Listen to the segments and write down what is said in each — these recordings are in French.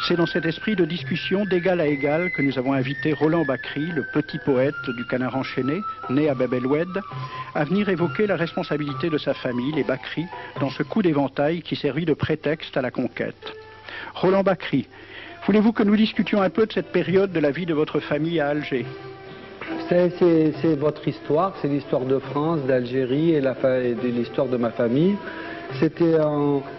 C'est dans cet esprit de discussion d'égal à égal que nous avons invité Roland Bacri, le petit poète du Canard enchaîné, né à Bab el-Oued, à venir évoquer la responsabilité de sa famille, les Bacri, dans ce coup d'éventail qui servit de prétexte à la conquête. Roland Bacri, voulez-vous que nous discutions un peu de cette période de la vie de votre famille à Alger? C'est votre histoire, c'est l'histoire de France, d'Algérie et de l'histoire de ma famille.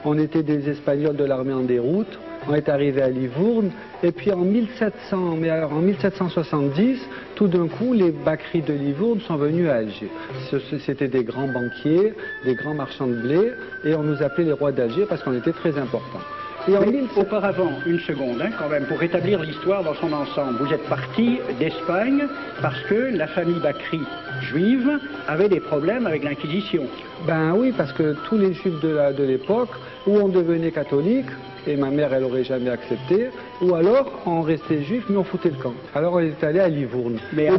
On était des Espagnols de l'armée en déroute, on est arrivé à Livourne, et puis en 1770, tout d'un coup, les Bacri de Livourne sont venus à Alger. C'était des grands banquiers, des grands marchands de blé, et on nous appelait les rois d'Alger parce qu'on était très importants. Et auparavant, une seconde, quand même, pour rétablir l'histoire dans son ensemble, vous êtes parti d'Espagne parce que la famille Bacri juive avait des problèmes avec l'Inquisition. Ben oui, parce que tous les juifs de l'époque, ou on devenait catholique, et ma mère, elle n'aurait jamais accepté, ou alors on restait juif, mais on foutait le camp. Alors on est allé à Livourne. Mais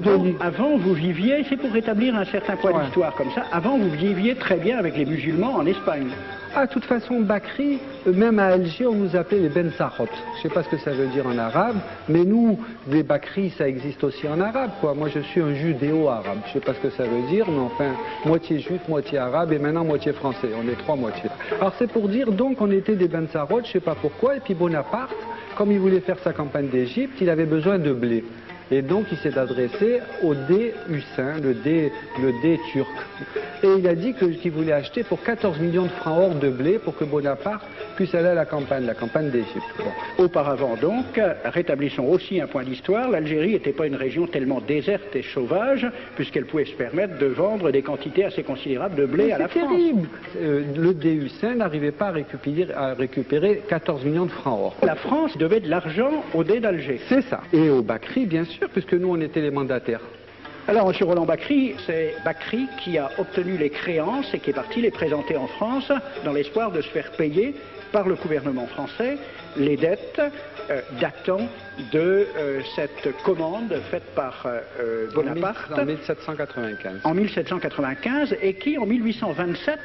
avant, vous viviez, c'est pour rétablir un certain point d'histoire comme ça, avant vous viviez très bien avec les musulmans en Espagne. Ah, de toute façon, Bacri, même à Alger, on nous appelait les Ben Sarot. Je ne sais pas ce que ça veut dire en arabe, mais nous, des Bacri, ça existe aussi en arabe, quoi. Moi, je suis un judéo-arabe. Je ne sais pas ce que ça veut dire, mais enfin, moitié juif, moitié arabe, et maintenant moitié français. On est trois moitiés. Alors, c'est pour dire, donc, on était des Ben Sarot, je ne sais pas pourquoi, et puis Bonaparte, comme il voulait faire sa campagne d'Égypte, il avait besoin de blé. Et donc il s'est adressé au dé hussin, le dé turc. Et il a dit qu'il voulait acheter pour 14 millions de francs or de blé pour que Bonaparte puisse aller à la campagne d'Égypte. Bon. Auparavant donc, rétablissons aussi un point d'histoire, l'Algérie n'était pas une région tellement déserte et sauvage, puisqu'elle pouvait se permettre de vendre des quantités assez considérables de blé à la France. C'est terrible. Le dé hussin n'arrivait pas à récupérer 14 millions de francs or. La France devait de l'argent au dé d'Alger. C'est ça. Et au Bacri, bien sûr, puisque nous, on était les mandataires. Alors, M. Roland Bacri, c'est Bacri qui a obtenu les créances et qui est parti les présenter en France dans l'espoir de se faire payer par le gouvernement français les dettes datant de cette commande faite par Bonaparte en 1795. En 1795 et qui, en 1827,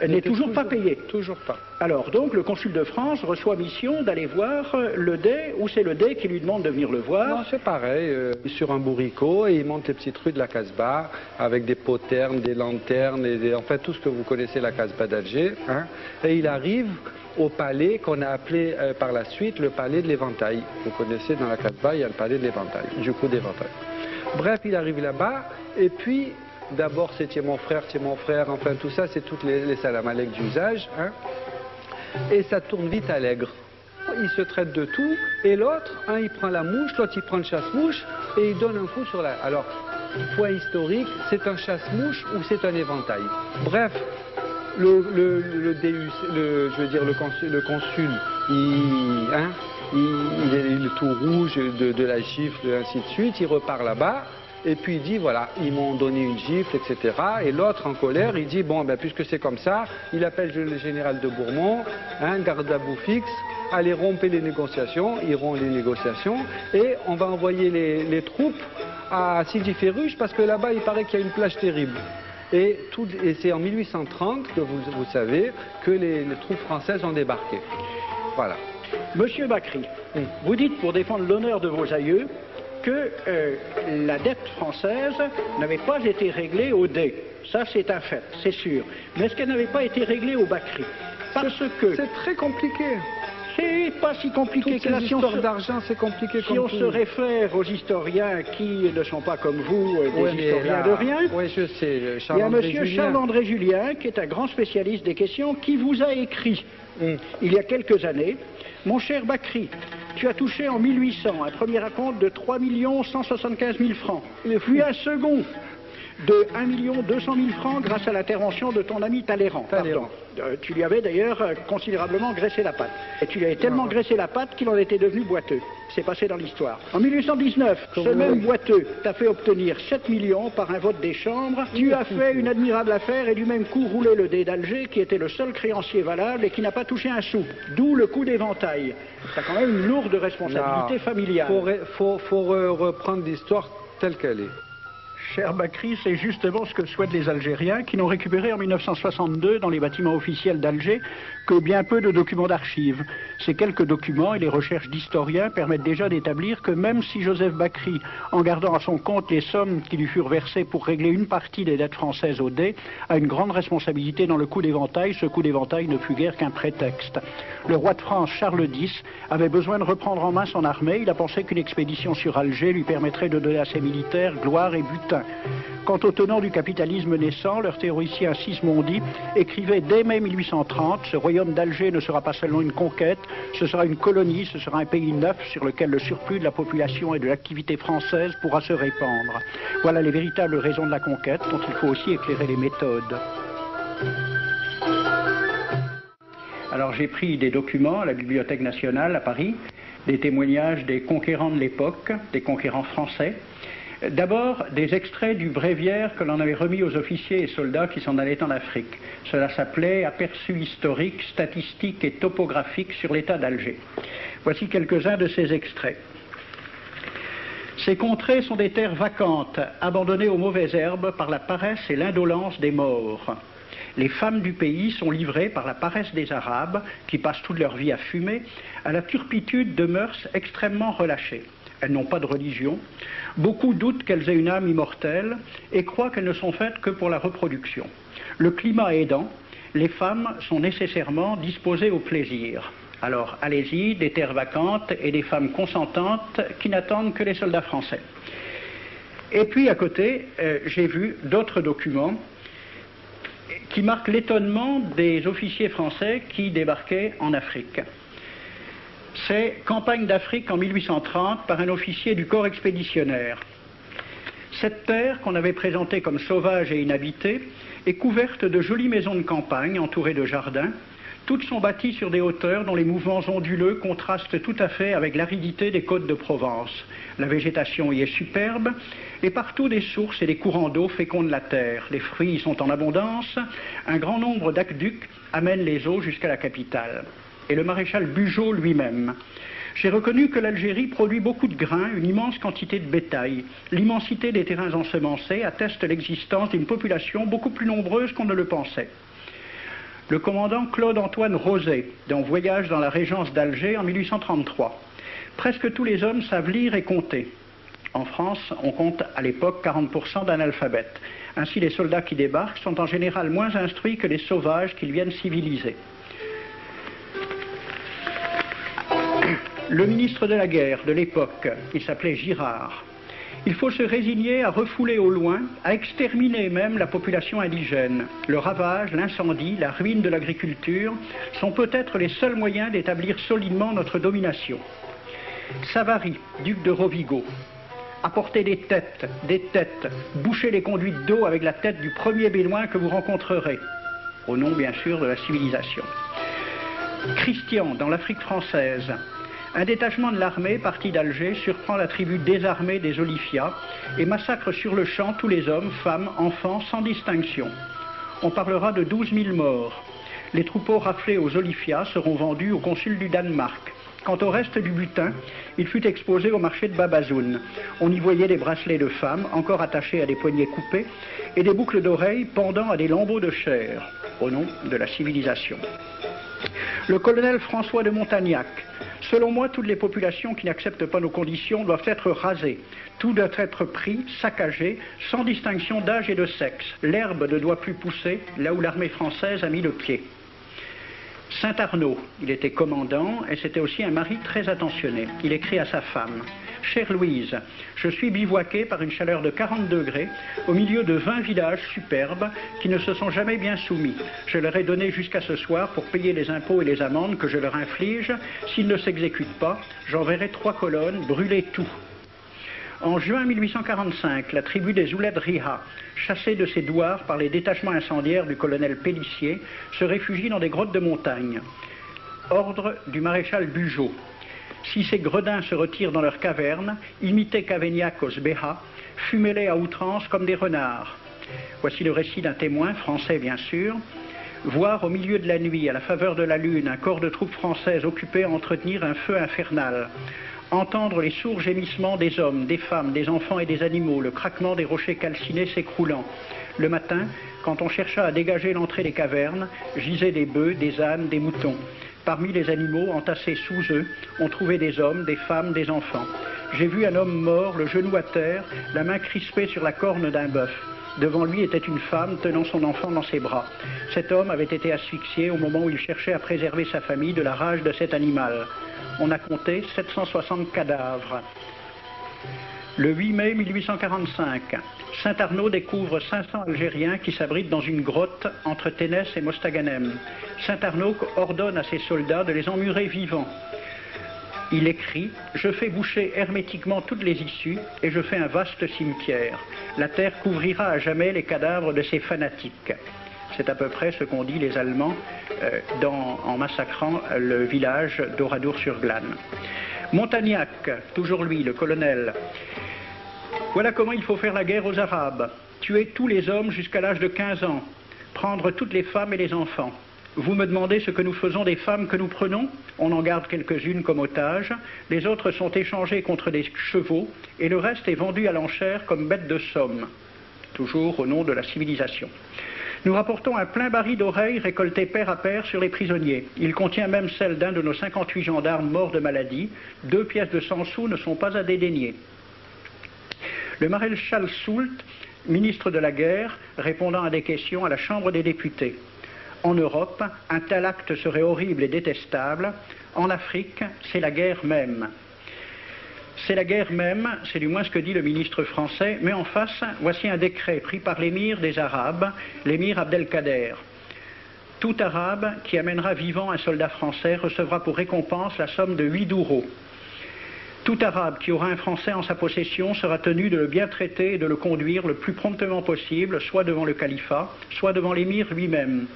n'est toujours pas payé. Toujours pas. Alors donc le consul de France reçoit mission d'aller voir le dé, ou c'est le dé qui lui demande de venir le voir? Non, c'est pareil, sur un bourricot, et il monte les petites rues de la Casbah avec des poternes, des lanternes, enfin tout ce que vous connaissez la Casbah d'Alger. Hein, et il arrive au palais qu'on a appelé par la suite le palais de l'Éventail. Vous connaissez, dans la Casbah, il y a le palais de l'Éventail, du coup d'Éventail. Bref, il arrive là-bas, et puis d'abord c'est tiens mon frère, enfin tout ça, c'est toutes les salam alek d'usage, hein, et ça tourne vite à l'aigre. Il se traite de tout, et l'autre, un il prend la mouche, l'autre il prend le chasse-mouche, et il donne un coup sur la... Alors, point historique, c'est un chasse-mouche ou c'est un éventail? Bref, le consul, il est tout rouge de la gifle, et ainsi de suite, il repart là-bas. Et puis il dit, voilà, ils m'ont donné une gifle, etc. Et l'autre, en colère, il dit, bon, ben, puisque c'est comme ça, il appelle le général de Bourmont, garde à bout fixe, allez rompre les négociations, ils rompent les négociations, et on va envoyer les troupes à Sidi Ferruche, parce que là-bas, il paraît qu'il y a une plage terrible. Et c'est en 1830 que vous savez que les troupes françaises ont débarqué. Voilà. Monsieur Bacri, vous dites, pour défendre l'honneur de vos aïeux, que la dette française n'avait pas été réglée au dé. Ça, c'est un fait, c'est sûr. Mais est-ce qu'elle n'avait pas été réglée au Bacri? Parce que... C'est très compliqué. C'est pas si compliqué que la science d'argent, c'est compliqué comme si on se réfère aux historiens qui ne sont pas comme vous, des historiens de rien, oui, je sais, il y a M. Charles-André Julien, qui est un grand spécialiste des questions, qui vous a écrit, il y a quelques années, « Mon cher Bacri, tu as touché en 1800 un premier acompte de 3 175 000 francs, puis un second de 1 200 000 francs grâce à l'intervention de ton ami Talleyrand. Tu lui avais d'ailleurs considérablement graissé la patte. Et tu lui avais tellement graissé la patte qu'il en était devenu boiteux. C'est passé dans l'histoire. En 1819, ce même boiteux t'a fait obtenir 7 millions par un vote des chambres. Tu as fait une admirable affaire et du même coup roulé le dé d'Alger, qui était le seul créancier valable et qui n'a pas touché un sou. D'où le coup d'éventail. Tu as quand même une lourde responsabilité familiale. Faut reprendre l'histoire telle qu'elle est. Cher Bakri, c'est justement ce que souhaitent les Algériens qui n'ont récupéré en 1962 dans les bâtiments officiels d'Alger que bien peu de documents d'archives. Ces quelques documents et les recherches d'historiens permettent déjà d'établir que même si Joseph Bakri, en gardant à son compte les sommes qui lui furent versées pour régler une partie des dettes françaises au dé, a une grande responsabilité dans le coup d'éventail, ce coup d'éventail ne fut guère qu'un prétexte. Le roi de France, Charles X, avait besoin de reprendre en main son armée. Il a pensé qu'une expédition sur Alger lui permettrait de donner à ses militaires gloire et butin. Quant aux tenants du capitalisme naissant, leur théoricien Sismondi écrivait dès mai 1830 « Ce royaume d'Alger ne sera pas seulement une conquête, ce sera une colonie, ce sera un pays neuf sur lequel le surplus de la population et de l'activité française pourra se répandre. » Voilà les véritables raisons de la conquête dont il faut aussi éclairer les méthodes. Alors j'ai pris des documents à la Bibliothèque nationale à Paris, des témoignages des conquérants de l'époque, des conquérants français. D'abord, des extraits du bréviaire que l'on avait remis aux officiers et soldats qui s'en allaient en Afrique. Cela s'appelait « Aperçu historique, statistique et topographique sur l'état d'Alger ». Voici quelques-uns de ces extraits. Ces contrées sont des terres vacantes, abandonnées aux mauvaises herbes par la paresse et l'indolence des morts. Les femmes du pays sont livrées par la paresse des Arabes, qui passent toute leur vie à fumer, à la turpitude de mœurs extrêmement relâchées. Elles n'ont pas de religion. Beaucoup doutent qu'elles aient une âme immortelle et croient qu'elles ne sont faites que pour la reproduction. Le climat aidant, les femmes sont nécessairement disposées au plaisir. Alors, allez-y, des terres vacantes et des femmes consentantes qui n'attendent que les soldats français. Et puis, à côté, j'ai vu d'autres documents qui marquent l'étonnement des officiers français qui débarquaient en Afrique. C'est Campagne d'Afrique en 1830 par un officier du corps expéditionnaire. Cette terre, qu'on avait présentée comme sauvage et inhabitée, est couverte de jolies maisons de campagne entourées de jardins. Toutes sont bâties sur des hauteurs dont les mouvements onduleux contrastent tout à fait avec l'aridité des côtes de Provence. La végétation y est superbe et partout des sources et des courants d'eau fécondent la terre. Les fruits y sont en abondance. Un grand nombre d'aqueducs amènent les eaux jusqu'à la capitale. Et le maréchal Bugeaud lui-même. J'ai reconnu que l'Algérie produit beaucoup de grains, une immense quantité de bétail. L'immensité des terrains ensemencés atteste l'existence d'une population beaucoup plus nombreuse qu'on ne le pensait. Le commandant Claude-Antoine Roset, dans Voyage dans la Régence d'Alger en 1833. Presque tous les hommes savent lire et compter. En France, on compte à l'époque 40% d'analphabètes. Ainsi, les soldats qui débarquent sont en général moins instruits que les sauvages qu'ils viennent civiliser. Le ministre de la guerre de l'époque, il s'appelait Girard. Il faut se résigner à refouler au loin, à exterminer même la population indigène. Le ravage, l'incendie, la ruine de l'agriculture sont peut-être les seuls moyens d'établir solidement notre domination. Savary, duc de Rovigo, apportez des têtes, bouchez les conduites d'eau avec la tête du premier bédouin que vous rencontrerez, au nom bien sûr de la civilisation. Christian, dans l'Afrique française, un détachement de l'armée parti d'Alger surprend la tribu désarmée des Olifias et massacre sur le champ tous les hommes, femmes, enfants, sans distinction. On parlera de 12 000 morts. Les troupeaux raflés aux Olifias seront vendus au consul du Danemark. Quant au reste du butin, il fut exposé au marché de Babazoun. On y voyait des bracelets de femmes encore attachés à des poignets coupés et des boucles d'oreilles pendant à des lambeaux de chair, au nom de la civilisation. Le colonel François de Montagnac. Selon moi, toutes les populations qui n'acceptent pas nos conditions doivent être rasées. Tout doit être pris, saccagé, sans distinction d'âge et de sexe. L'herbe ne doit plus pousser là où l'armée française a mis le pied. Saint-Arnaud, il était commandant et c'était aussi un mari très attentionné. Il écrit à sa femme « Chère Louise, je suis bivouaqué par une chaleur de 40 degrés au milieu de 20 villages superbes qui ne se sont jamais bien soumis. Je leur ai donné jusqu'à ce soir pour payer les impôts et les amendes que je leur inflige. S'ils ne s'exécutent pas, j'enverrai 3 colonnes brûler tout. » En juin 1845, la tribu des Ouled Riha, chassée de ses douars par les détachements incendiaires du colonel Pélissier, se réfugie dans des grottes de montagne. Ordre du maréchal Bugeaud. Si ces gredins se retirent dans leurs cavernes, imitez Cavaignac aux Béha, fumez-les à outrance comme des renards. Voici le récit d'un témoin, français bien sûr. Voir au milieu de la nuit, à la faveur de la lune, un corps de troupes françaises occupé à entretenir un feu infernal. entendre les sourds gémissements des hommes, des femmes, des enfants et des animaux, le craquement des rochers calcinés s'écroulant. Le matin, quand on chercha à dégager l'entrée des cavernes, gisaient des bœufs, des ânes, des moutons. Parmi les animaux, entassés sous eux, on trouvait des hommes, des femmes, des enfants. J'ai vu un homme mort, le genou à terre, la main crispée sur la corne d'un bœuf. Devant lui était une femme tenant son enfant dans ses bras. Cet homme avait été asphyxié au moment où il cherchait à préserver sa famille de la rage de cet animal. On a compté 760 cadavres. Le 8 mai 1845, Saint-Arnaud découvre 500 Algériens qui s'abritent dans une grotte entre Ténès et Mostaganem. Saint-Arnaud ordonne à ses soldats de les emmurer vivants. Il écrit « Je fais boucher hermétiquement toutes les issues et je fais un vaste cimetière. La terre couvrira à jamais les cadavres de ces fanatiques. » C'est à peu près ce qu'ont dit les Allemands en massacrant le village d'Oradour-sur-Glane. Montagnac, toujours lui, le colonel. Voilà comment il faut faire la guerre aux Arabes. Tuer tous les hommes jusqu'à l'âge de 15 ans. Prendre toutes les femmes et les enfants. Vous me demandez ce que nous faisons des femmes que nous prenons? On en garde quelques-unes comme otages. Les autres sont échangées contre des chevaux et le reste est vendu à l'enchère comme bête de somme. Toujours au nom de la civilisation. Nous rapportons un plein baril d'oreilles récoltées pair à pair sur les prisonniers. Il contient même celle d'un de nos 58 gendarmes morts de maladie. 2 pièces de 100 sous ne sont pas à dédaigner. Le maréchal Soult, ministre de la guerre, répondant à des questions à la Chambre des députés. En Europe, un tel acte serait horrible et détestable. En Afrique, c'est la guerre même. C'est la guerre même, c'est du moins ce que dit le ministre français, mais en face, voici un décret pris par l'émir des Arabes, l'émir Abdelkader. Tout Arabe qui amènera vivant un soldat français recevra pour récompense la somme de 8 douros. Tout Arabe qui aura un Français en sa possession sera tenu de le bien traiter et de le conduire le plus promptement possible, soit devant le califat, soit devant l'émir lui-même.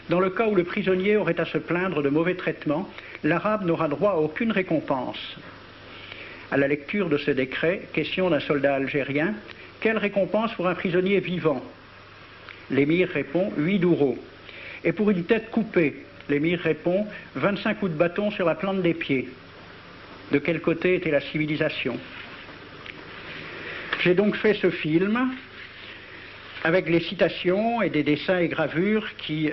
Dans le cas où le prisonnier aurait à se plaindre de mauvais traitements, l'Arabe n'aura droit à aucune récompense. À la lecture de ce décret, question d'un soldat algérien, quelle récompense pour un prisonnier vivant? L'émir répond 8 douros. Et pour une tête coupée, l'émir répond 25 coups de bâton sur la plante des pieds. De quel côté était la civilisation? J'ai donc fait ce film avec les citations et des dessins et gravures qui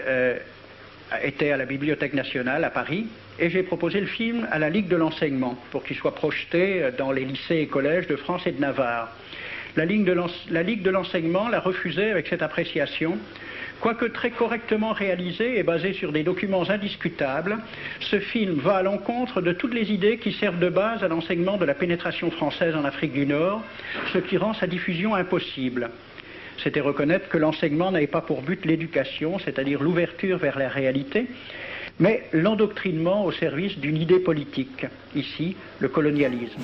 étaient à la Bibliothèque nationale à Paris, et j'ai proposé le film à la Ligue de l'enseignement pour qu'il soit projeté dans les lycées et collèges de France et de Navarre. La Ligue de l'enseignement l'a refusé avec cette appréciation. Quoique très correctement réalisé et basé sur des documents indiscutables, ce film va à l'encontre de toutes les idées qui servent de base à l'enseignement de la pénétration française en Afrique du Nord, ce qui rend sa diffusion impossible. C'était reconnaître que l'enseignement n'avait pas pour but l'éducation, c'est-à-dire l'ouverture vers la réalité, mais l'endoctrinement au service d'une idée politique, ici le colonialisme.